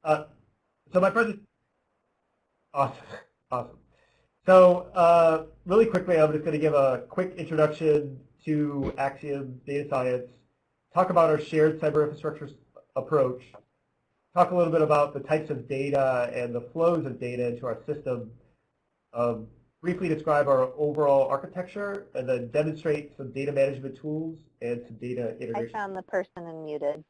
So my present, awesome, awesome. So really quickly, I'm just going to give a quick introduction to Axiom Data Science, talk about our shared cyber infrastructure approach, talk a little bit about the types of data and the flows of data into our system, briefly describe our overall architecture, and then demonstrate some data management tools and some data integration. I found the person unmuted.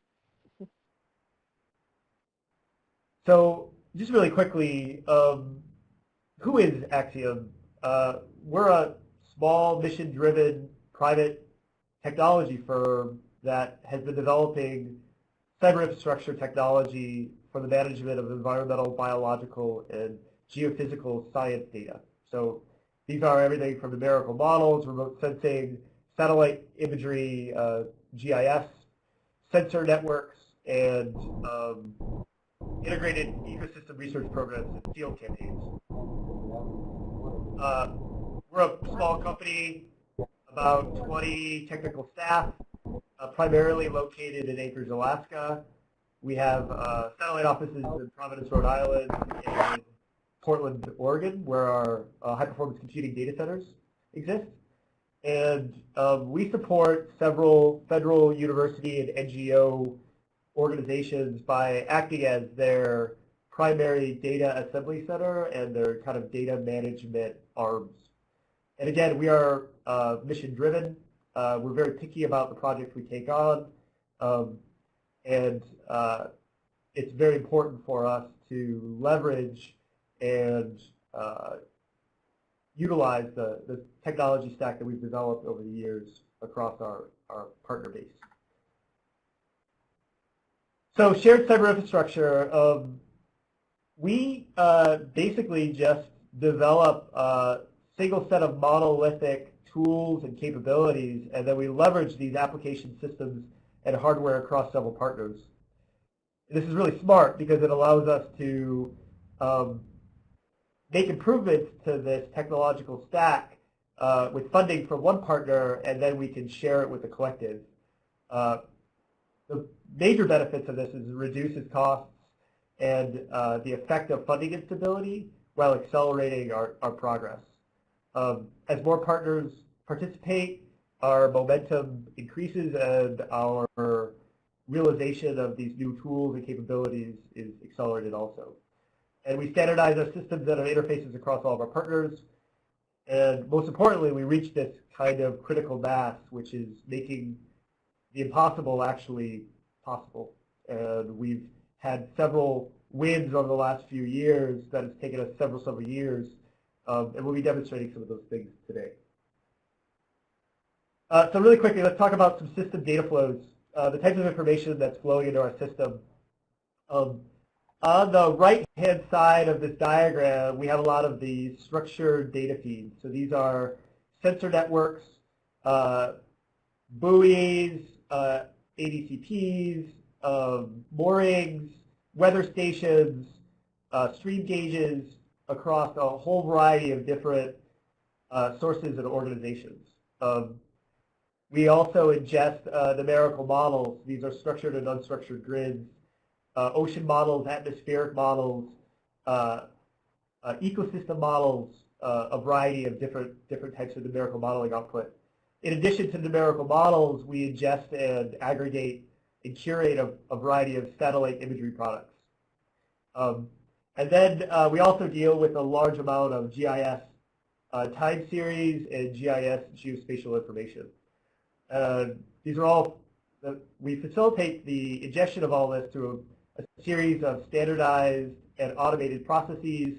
So just really quickly, who is Axiom? We're a small, mission-driven, private technology firm that has been developing cyber infrastructure technology for the management of environmental, biological, and geophysical science data. So these are everything from numerical models, remote sensing, satellite imagery, GIS, sensor networks, and integrated ecosystem research programs and field campaigns. We're a small company, about 20 technical staff, primarily located in Anchorage, Alaska. We have satellite offices in Providence, Rhode Island, and Portland, Oregon, where our high-performance computing data centers exist. And we support several federal, university, and NGO organizations by acting as their primary data assembly center and their kind of data management arms. And again, we are mission-driven. We're very picky about the projects we take on. And it's very important for us to leverage and utilize the technology stack that we've developed over the years across our partner base. So shared cyber infrastructure, we basically just develop a single set of monolithic tools and capabilities, and then we leverage these application systems and hardware across several partners. This is really smart because it allows us to make improvements to this technological stack with funding from one partner, and then we can share it with the collective. The major benefits of this is it reduces costs and the effect of funding instability while accelerating our progress. As more partners participate, our momentum increases and our realization of these new tools and capabilities is accelerated also. And we standardize our systems and our interfaces across all of our partners. And most importantly, we reach this kind of critical mass, which is making the impossible actually possible. And we've had several wins over the last few years that has taken us several years, and we'll be demonstrating some of those things today. So really quickly, let's talk about some system data flows, the types of information that's flowing into our system. On the right-hand side of this diagram, we have a lot of the structured data feeds. So these are sensor networks, buoys, ADCPs, moorings, weather stations, stream gauges across a whole variety of different sources and organizations. We also ingest numerical models. These are structured and unstructured grids, ocean models, atmospheric models, ecosystem models, a variety of different types of numerical modeling output. In addition to numerical models, we ingest and aggregate and curate a variety of satellite imagery products. And then we also deal with a large amount of GIS time series and GIS geospatial information. These are all, we facilitate the ingestion of all this through a series of standardized and automated processes,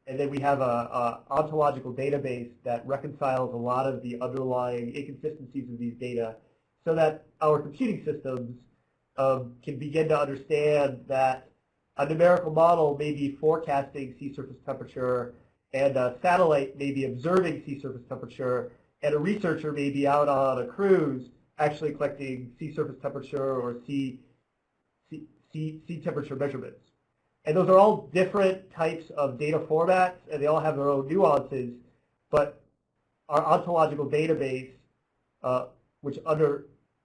and then we have an ontological database that reconciles a lot of the underlying inconsistencies of these data so that our computing systems can begin to understand that a numerical model may be forecasting sea surface temperature, and a satellite may be observing sea surface temperature, and a researcher may be out on a cruise actually collecting sea surface temperature or sea temperature measurements. And those are all different types of data formats, and they all have their own nuances, but our ontological database, which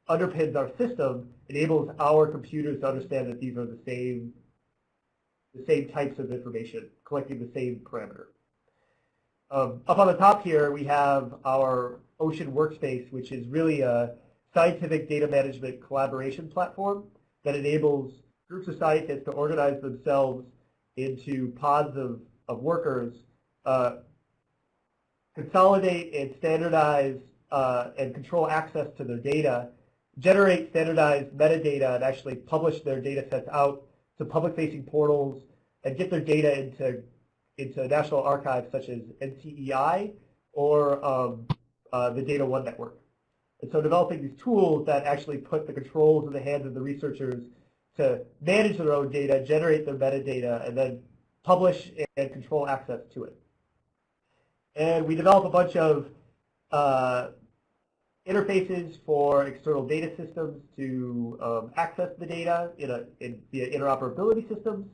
underpins our system enables our computers to understand that these are the same types of information, collecting the same parameter. Up on the top here, we have our Ocean Workspace, which is really a scientific data management collaboration platform that enables groups of scientists to organize themselves into pods of workers, consolidate and standardize and control access to their data, generate standardized metadata, and actually publish their data sets out to public-facing portals and get their data into national archives such as NCEI or the Data One network. And so developing these tools that actually put the controls in the hands of the researchers to manage their own data, generate their metadata, and then publish and control access to it. And we develop a bunch of interfaces for external data systems to access the data via interoperability systems.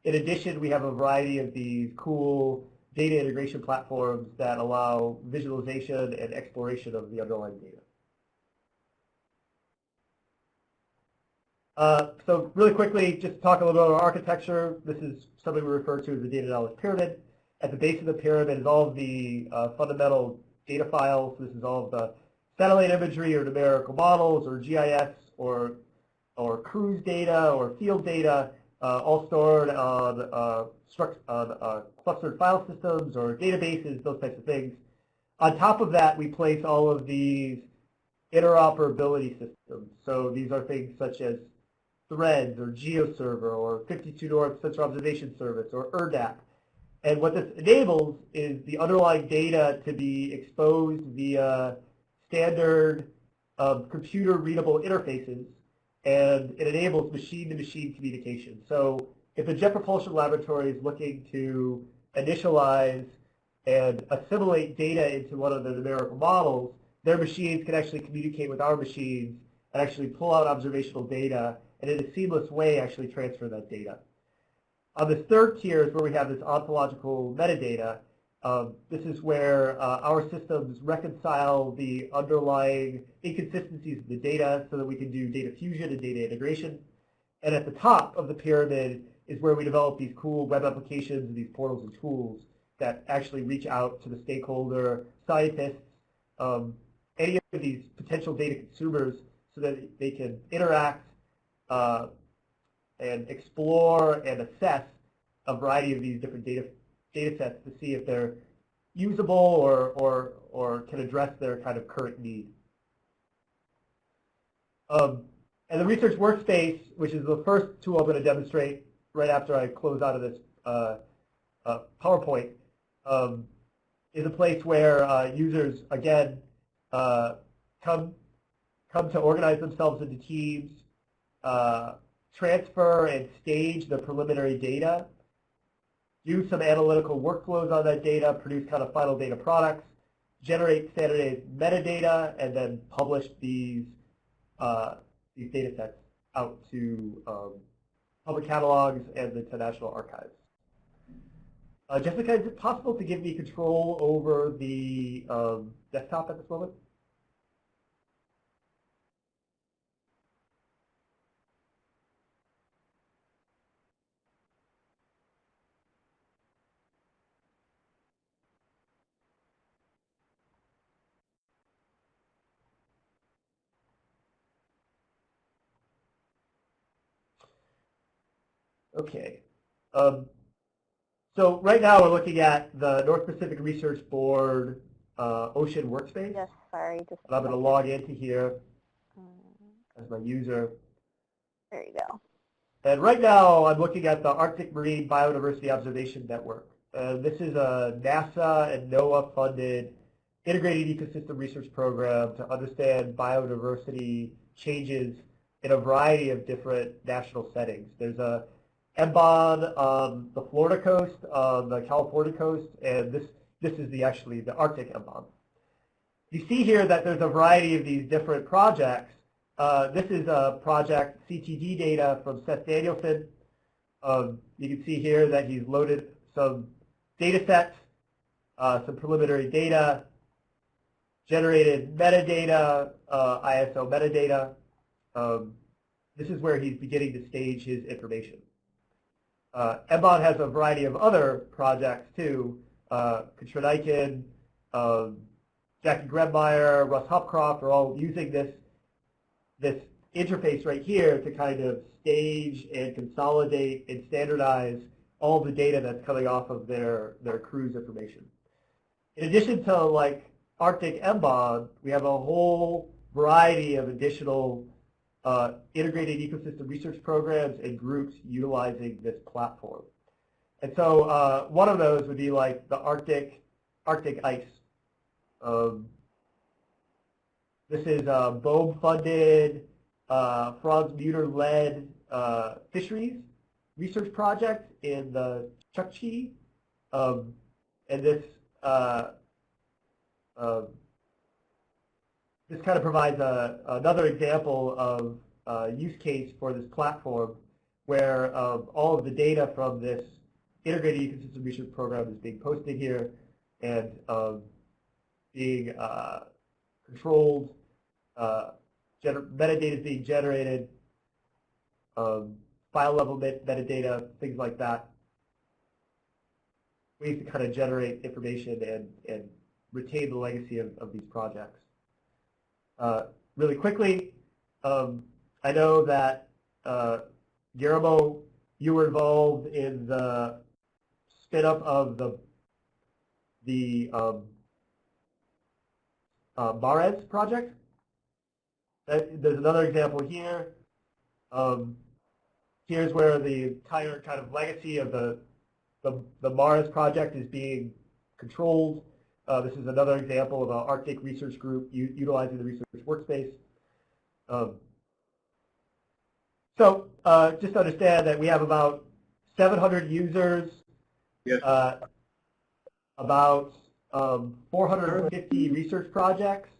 In addition, we have a variety of these cool data integration platforms that allow visualization and exploration of the underlying data. So really quickly, just to talk a little bit about our architecture. This is something we refer to as the data knowledge pyramid. At the base of the pyramid is all of the fundamental data files. This is all of the satellite imagery or numerical models or GIS or cruise data or field data, all stored on clustered file systems or databases, those types of things. On top of that, we place all of these interoperability systems. So these are things such as Threads or GeoServer or 52 North Sensor Observation Service or ERDAP. And what this enables is the underlying data to be exposed via standard computer-readable interfaces, and it enables machine-to-machine communication. So if the Jet Propulsion Laboratory is looking to initialize and assimilate data into one of the numerical models, their machines can actually communicate with our machines and actually pull out observational data and in a seamless way actually transfer that data. On this third tier is where we have this ontological metadata. This is where our systems reconcile the underlying inconsistencies of the data so that we can do data fusion and data integration. And at the top of the pyramid is where we develop these cool web applications and these portals and tools that actually reach out to the stakeholder, scientists, any of these potential data consumers so that they can interact and explore and assess a variety of these different data sets to see if they're usable or can address their kind of current need. And the Research Workspace, which is the first tool I'm going to demonstrate right after I close out of this PowerPoint, is a place where users, again, come to organize themselves into teams, transfer and stage the preliminary data, do some analytical workflows on that data, produce kind of final data products, generate standardized metadata, and then publish these data sets out to public catalogs and the national archives. Jessica, is it possible to give me control over the desktop at this moment? Okay. So right now we're looking at the North Pacific Research Board Ocean Workspace. Yes, sorry. Just and I'm going to log into here as my user. There you go. And right now I'm looking at the Arctic Marine Biodiversity Observation Network. This is a NASA and NOAA funded integrated ecosystem research program to understand biodiversity changes in a variety of different national settings. There's a MBON on the Florida coast, on the California coast, and this is actually the Arctic MBON. You see here that there's a variety of these different projects. This is a project CTD data from Seth Danielson. You can see here that he's loaded some data sets, some preliminary data, generated metadata, ISO metadata, this is where he's beginning to stage his information. Embod has a variety of other projects too. Katrina, Jackie Grebmeyer, Russ Hopcroft are all using this interface right here to kind of stage and consolidate and standardize all the data that's coming off of their cruise information. In addition to like Arctic Embod, we have a whole variety of additional integrated ecosystem research programs and groups utilizing this platform. And so one of those would be like the Arctic Ice. This is a BOEM-funded, Franz Mueller-led fisheries research project in the Chukchi. And this this kind of provides another example of use case for this platform where all of the data from this integrated ecosystem research program is being posted here and being controlled, metadata is being generated, file level metadata, things like that. Ways to kind of generate information and retain the legacy of these projects. Really quickly, I know that Guillermo, you were involved in the spin-up of the Mares project. There's another example here. Here's where the entire kind of legacy of the Mares project is being controlled. This is another example of an Arctic research group utilizing the research workspace. So just understand that we have about 700 users, yes. About 450 research projects,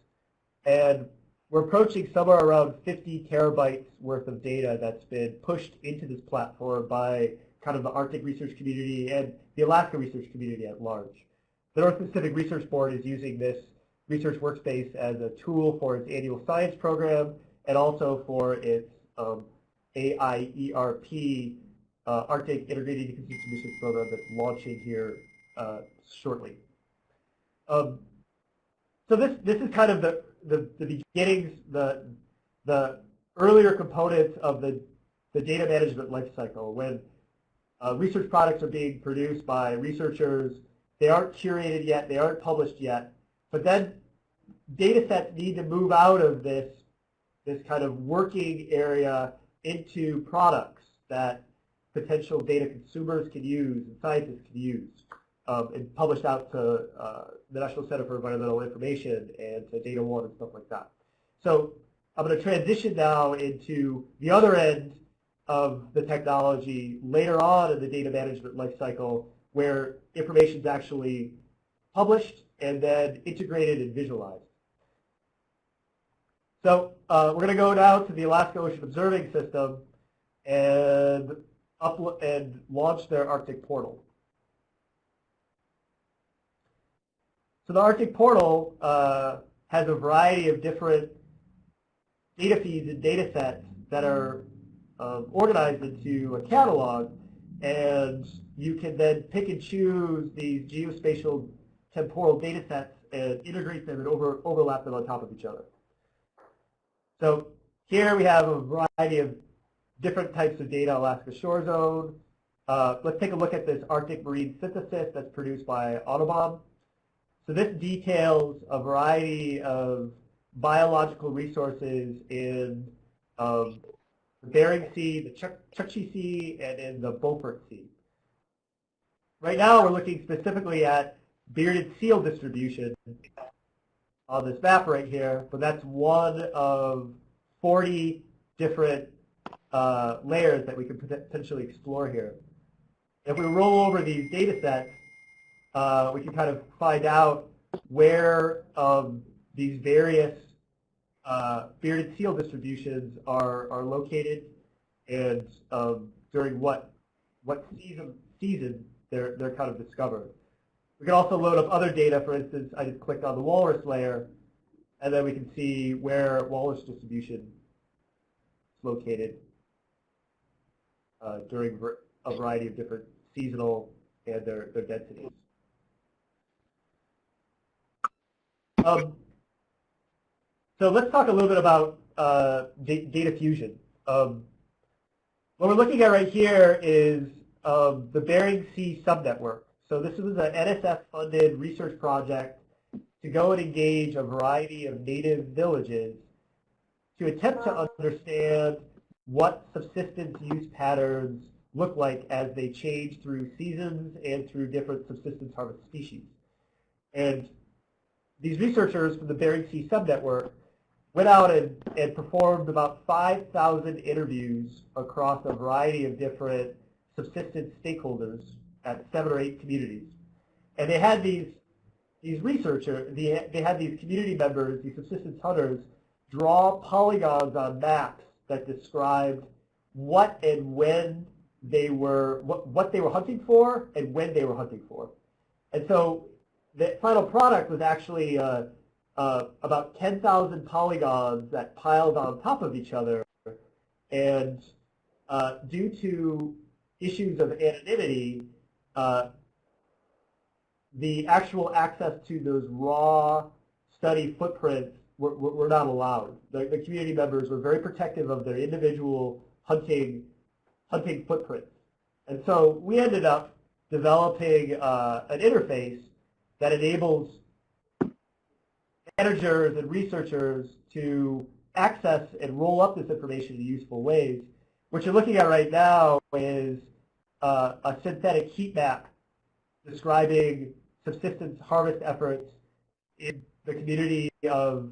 and we're approaching somewhere around 50 terabytes worth of data that's been pushed into this platform by kind of the Arctic research community and the Alaska research community at large. The North Pacific Research Board is using this research workspace as a tool for its annual science program and also for its AIERP, Arctic Integrated Ecosystem Research Program that's launching here shortly. So this is kind of the beginnings, the earlier components of the data management lifecycle. When research products are being produced by researchers, they aren't curated yet, they aren't published yet, but then data sets need to move out of this kind of working area into products that potential data consumers can use and scientists can use, and published out to the National Center for Environmental Information and to Data One and stuff like that. So I'm going to transition now into the other end of the technology later on in the data management lifecycle, where information is actually published and then integrated and visualized. So we're going to go now to the Alaska Ocean Observing System and launch their Arctic portal. So the Arctic portal has a variety of different data feeds and data sets that are organized into a catalog, and you can then pick and choose these geospatial temporal data sets and integrate them and overlap them on top of each other. So here we have a variety of different types of data, Alaska Shore Zone. Let's take a look at this Arctic marine synthesis that's produced by Audubon. So this details a variety of biological resources in the Bering Sea, the Chukchi Sea, and in the Beaufort Sea. Right now we're looking specifically at bearded seal distribution on this map right here, but that's one of 40 different layers that we could potentially explore here. If we roll over these data sets, we can kind of find out where these various bearded seal distributions are located and during what season they're kind of discovered. We can also load up other data. For instance, I just clicked on the walrus layer, and then we can see where walrus distribution located during a variety of different seasonal and their densities. So let's talk a little bit about data fusion. What we're looking at right here is the Bering Sea subnetwork. So this was an NSF-funded research project to go and engage a variety of native villages to attempt to understand what subsistence use patterns look like as they change through seasons and through different subsistence harvest species. And these researchers from the Bering Sea subnetwork went out and performed about 5,000 interviews across a variety of different subsistence stakeholders at 7 or 8 communities. And they had these researchers, they had these community members, these subsistence hunters, draw polygons on maps that described what and when they were, what they were hunting for and when they were hunting for. And so the final product was actually about 10,000 polygons that piled on top of each other, and due to issues of anonymity, the actual access to those raw study footprints were not allowed. The community members were very protective of their individual hunting footprints. And so we ended up developing an interface that enables managers and researchers to access and roll up this information in useful ways. What you're looking at right now is a synthetic heat map describing subsistence harvest efforts in the community of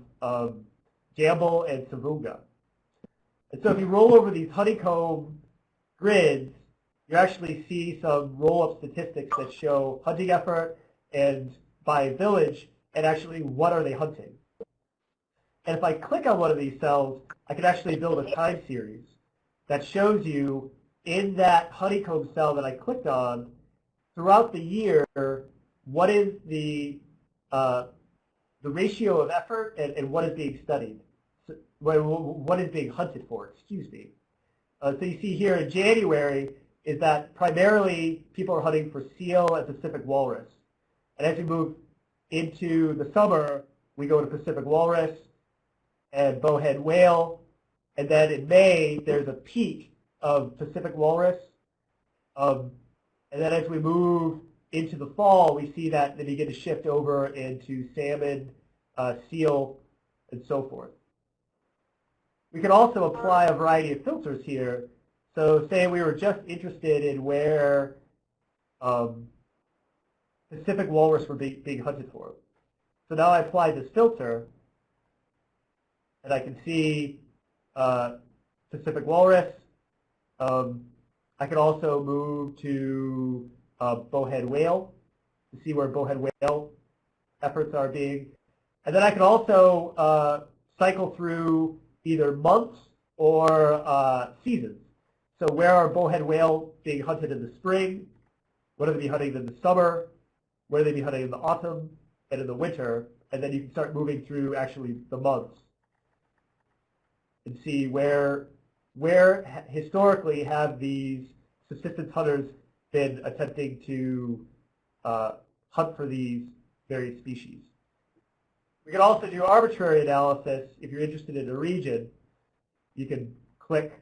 Gamble and Savunga. And so if you roll over these honeycomb grids, you actually see some roll-up statistics that show hunting effort and by village, and actually what are they hunting. And if I click on one of these cells, I can actually build a time series that shows you in that honeycomb cell that I clicked on, throughout the year, what is the ratio of effort and what is being studied, so, what is being hunted for, excuse me. So you see here in January is that primarily people are hunting for seal and Pacific walrus. And as we move into the summer, we go to Pacific walrus and bowhead whale. And then in May, there's a peak of Pacific walrus. And then as we move into the fall, we see that they begin to shift over into salmon, seal, and so forth. We can also apply a variety of filters here. So say we were just interested in where Pacific walrus were being hunted for. So now I apply this filter, and I can see Pacific walrus. I can also move to bowhead whale to see where bowhead whale efforts are being. And then I can also cycle through either months or seasons. So where are bowhead whale being hunted in the spring? What are they being hunted in the summer? Where are they being hunted in the autumn and in the winter? And then you can start moving through actually the months and see where historically have these subsistence hunters been attempting to hunt for these various species. We can also do arbitrary analysis. If you're interested in a region, you can click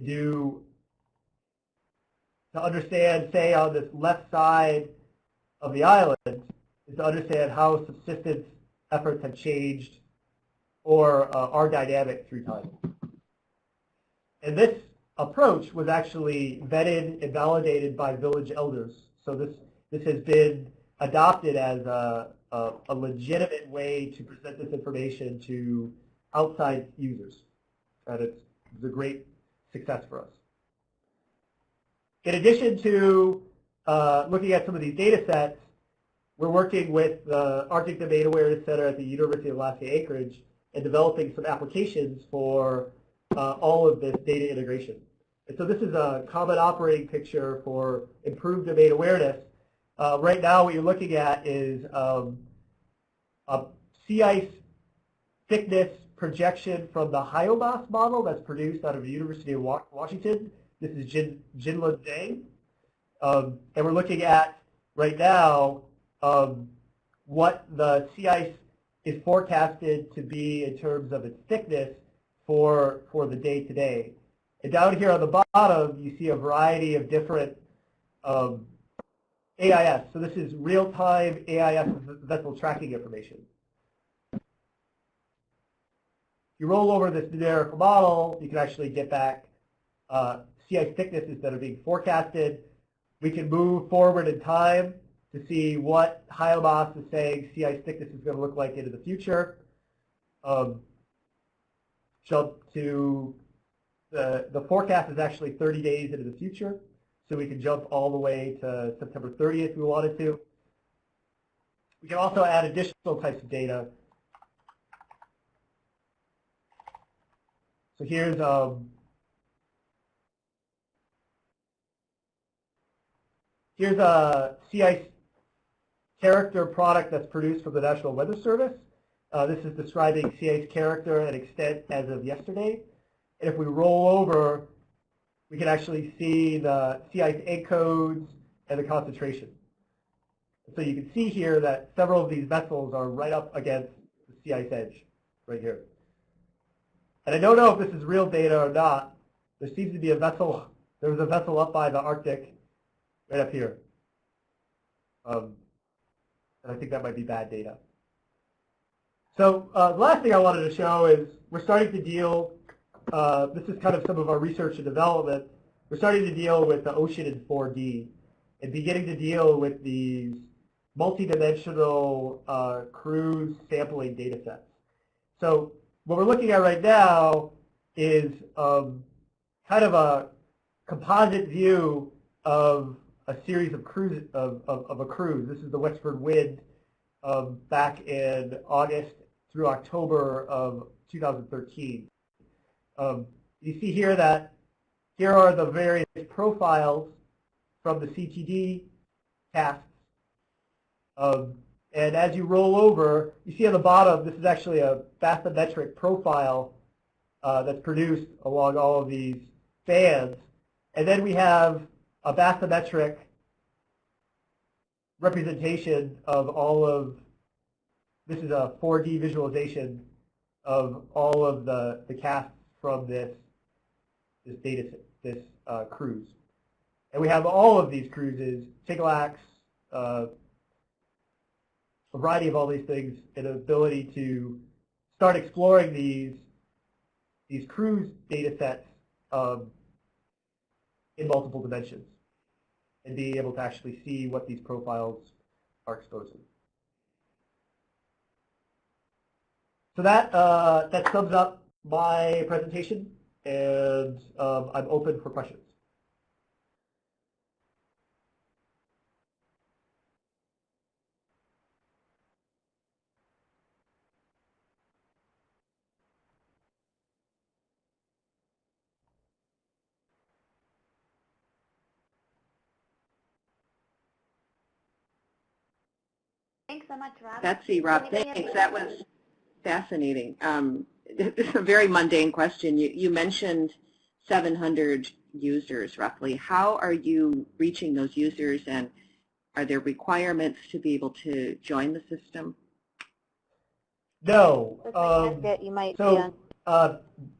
to understand, say, on this left side of the island, is to understand how subsistence efforts have changed or are dynamic through time. And this approach was actually vetted and validated by village elders. So this has been adopted as a legitimate way to present this information to outside users. And it's a great success for us. In addition to looking at some of these data sets, we're working with the Arctic Domain Awareness Center at the University of Alaska Anchorage and developing some applications for all of this data integration. And so this is a common operating picture for improved domain awareness. Right now what you're looking at is a sea ice thickness projection from the HIOMAS model that's produced out of the University of Washington. This is Jinlun Zhang. And we're looking at, right now, what the sea ice is forecasted to be in terms of its thickness for the day-to-day. And down here on the bottom, you see a variety of different AIS. So this is real-time AIS vessel tracking information. If you roll over this numerical model, you can actually get back sea ice thicknesses that are being forecasted. We can move forward in time to see what HIOMAS is saying sea ice thickness is going to look like into the future. Jump to the forecast is actually 30 days into the future, so we can jump all the way to September 30th if we wanted to. We can also add additional types of data. So here's a sea ice character product that's produced from the National Weather Service. This is describing sea ice character and extent as of yesterday. And if we roll over, we can actually see the sea ice encodes and the concentration. So you can see here that several of these vessels are right up against the sea ice edge, right here. And I don't know if this is real data or not. There seems to be a vessel. There was a vessel up by the Arctic, right up here. And I think that might be bad data. So the last thing I wanted to show is we're starting to deal, this is kind of some of our research and development, we're starting to deal with the ocean in 4D and beginning to deal with these multidimensional cruise sampling data sets. So what we're looking at right now is kind of a composite view of a series of cruise of a cruise. This is the Westward Wind back in August through October of 2013. You see here that here are the various profiles from the CTD casts. And as you roll over, you see on the bottom, this is actually a bathymetric profile that's produced along all of these bands. And then we have a bathymetric representation of all of, this is a 4D visualization of all of the casts from this data set, this cruise. And we have all of these cruises, Tiglax, a variety of all these things, and an ability to start exploring these cruise data sets in multiple dimensions and being able to actually see what these profiles are exposing. So that sums up my presentation, and I'm open for questions. Thanks so much, Rob. Betsy, Rob, thanks. That was fascinating. This is a very mundane question. You mentioned 700 users roughly. How are you reaching those users, and are there requirements to be able to join the system? No. You might so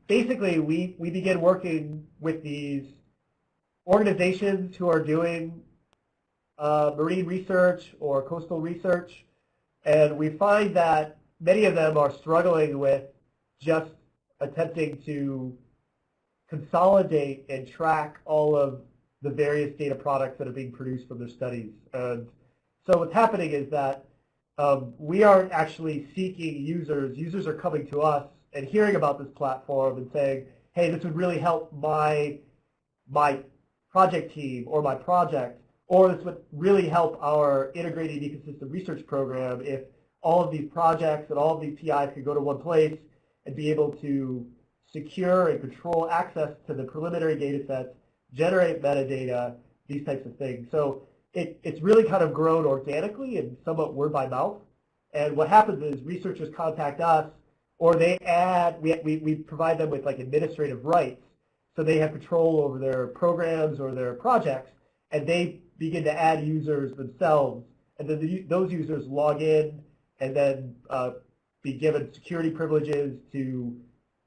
basically, we begin working with these organizations who are doing marine research or coastal research, and we find that many of them are struggling with just attempting to consolidate and track all of the various data products that are being produced from their studies. And so what's happening is that we aren't actually seeking users. Users are coming to us and hearing about this platform and saying, hey, this would really help my project team or my project, or this would really help our integrated ecosystem research program if all of these projects and all of these PIs could go to one place and be able to secure and control access to the preliminary data sets, generate metadata, these types of things. So it's really kind of grown organically and somewhat word by mouth. And what happens is researchers contact us or they add, we provide them with like administrative rights, so they have control over their programs or their projects, and they begin to add users themselves, and then those users log in and then be given security privileges to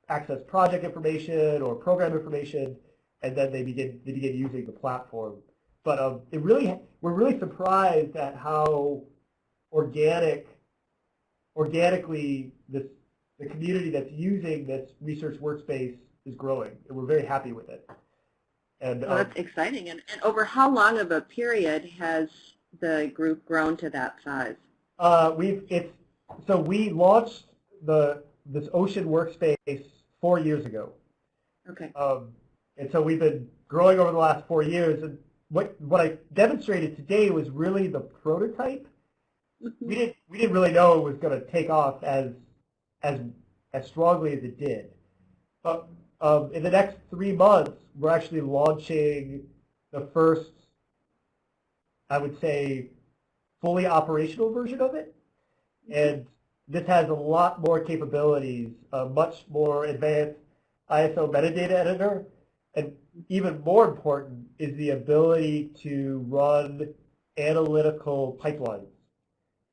access project information or program information, and then they begin using the platform. But we're really surprised at how organically the community that's using this research workspace is growing, and we're very happy with it. And well, that's exciting. And over how long of a period has the group grown to that size? So we launched this Ocean workspace 4 years ago. Okay. And so we've been growing over the last 4 years. And what I demonstrated today was really the prototype. Mm-hmm. We didn't really know it was going to take off as strongly as it did. But in the next 3 months, we're actually launching the first, I would say, fully operational version of it. And this has a lot more capabilities, a much more advanced ISO metadata editor, and even more important is the ability to run analytical pipelines.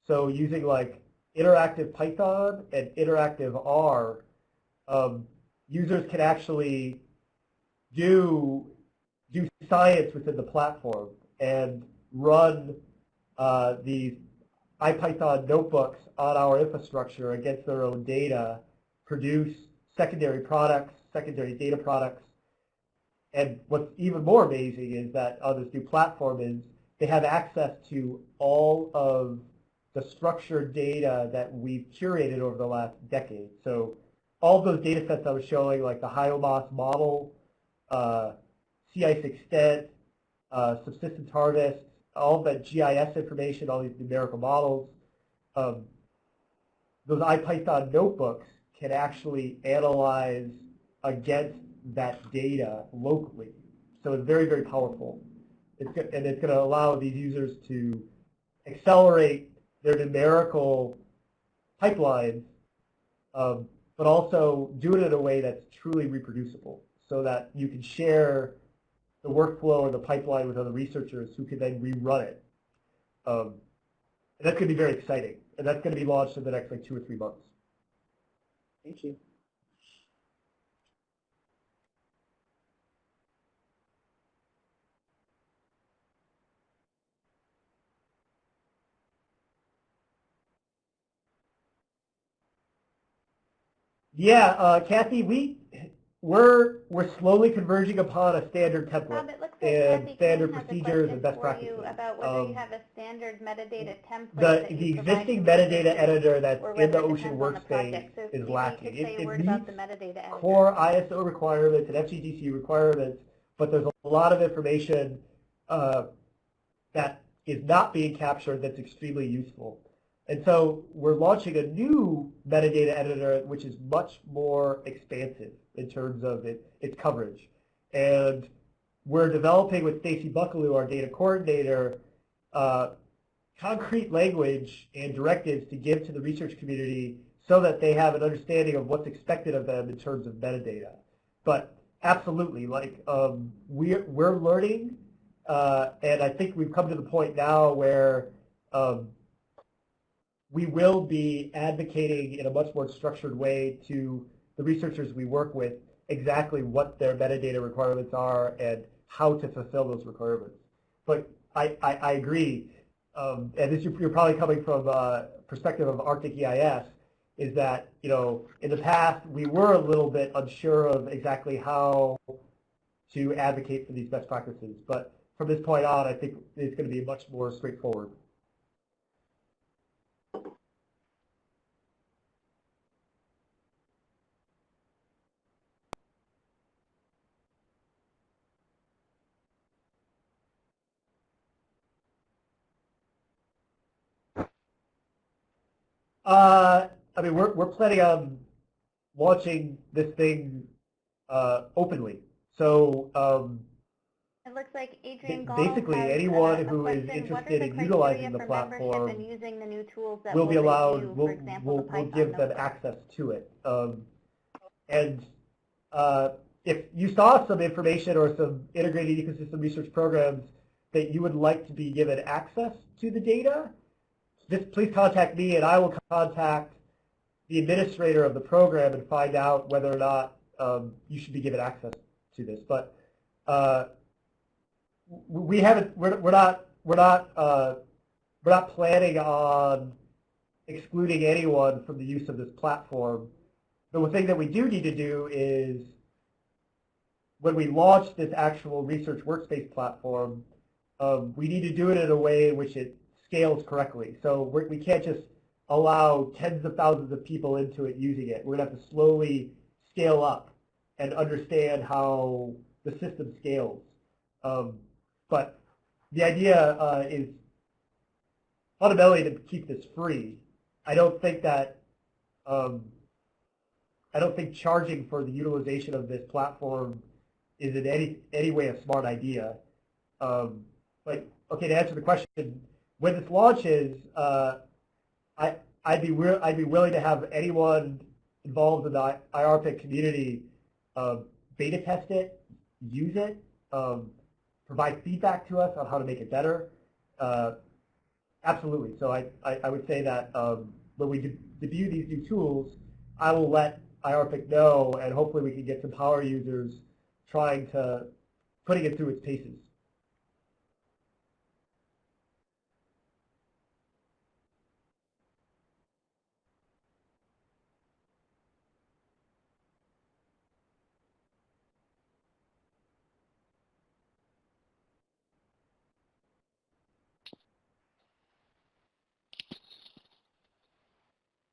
So using like interactive Python and interactive R, users can actually do science within the platform and run these IPython notebooks on our infrastructure against their own data, produce secondary products, secondary data products. And what's even more amazing is that on this new platform is they have access to all of the structured data that we've curated over the last decade. So all of those data sets I was showing, like the HIOMOS model, sea ice extent, subsistence harvest, all of that GIS information, all these numerical models, those IPython notebooks can actually analyze against that data locally. So it's very, very powerful. It's going to allow these users to accelerate their numerical pipelines, but also do it in a way that's truly reproducible so that you can share the workflow or the pipeline with other researchers who can then rerun it. And that's going to be very exciting. And that's going to be launched in the next like 2 or 3 months. Thank you. Yeah, Kathy, we're slowly converging upon a standard template Bob, it looks like and Kathy standard has a procedures and question best for practices. you about whether you have a standard metadata template The that you existing provide metadata editor that's or in whether the it Ocean depends on the workspace project. So is maybe lacking. you could say a word It about the meets metadata editor. core ISO requirements and FGDC requirements, but there's a lot of information that is not being captured that's extremely useful. And so we're launching a new metadata editor which is much more expansive in terms of its coverage. And we're developing with Stacy Buckaloo, our data coordinator, concrete language and directives to give to the research community so that they have an understanding of what's expected of them in terms of metadata. But absolutely, like we're learning, and I think we've come to the point now where we will be advocating in a much more structured way to the researchers we work with exactly what their metadata requirements are and how to fulfill those requirements. But I agree, and this you're probably coming from a perspective of Arctic EIS, is that, you know, in the past we were a little bit unsure of exactly how to advocate for these best practices. But from this point on, I think it's going to be much more straightforward. I mean, we're planning on launching this thing openly. So looks like Adrian Gall basically has anyone a who is question. What are interested the in utilizing criteria the for membership platform and using the new tools that will be allowed, review, for example, the we'll Python give them notebook? access to it. And if you saw some information or some integrated ecosystem research programs that you would like to be given access to the data, just please contact me and I will contact the administrator of the program and find out whether or not you should be given access to this. But we haven't. We're not planning on excluding anyone from the use of this platform. The one thing that we do need to do is when we launch this actual research workspace platform, we need to do it in a way in which it scales correctly. So we can't just allow tens of thousands of people into it using it. We're going to have to slowly scale up and understand how the system scales. But the idea is fundamentally to keep this free. I don't think that I don't think charging for the utilization of this platform is in any way a smart idea. But okay, to answer the question, when this launches, I'd be willing to have anyone involved in the IRPIC community beta test it, use it, provide feedback to us on how to make it better. Absolutely. So I would say that when we debut these new tools, I will let IRPIC know, and hopefully we can get some power users putting it through its paces.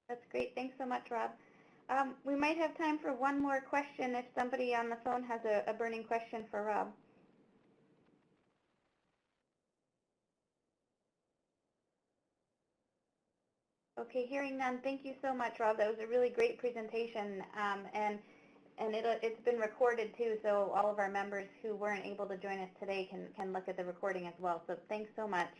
That's great. Thanks so much, Rob. We might have time for one more question if somebody on the phone has a burning question for Rob. Okay, hearing none, thank you so much, Rob. That was a really great presentation, and it's been recorded too, so all of our members who weren't able to join us today can look at the recording as well. So thanks so much.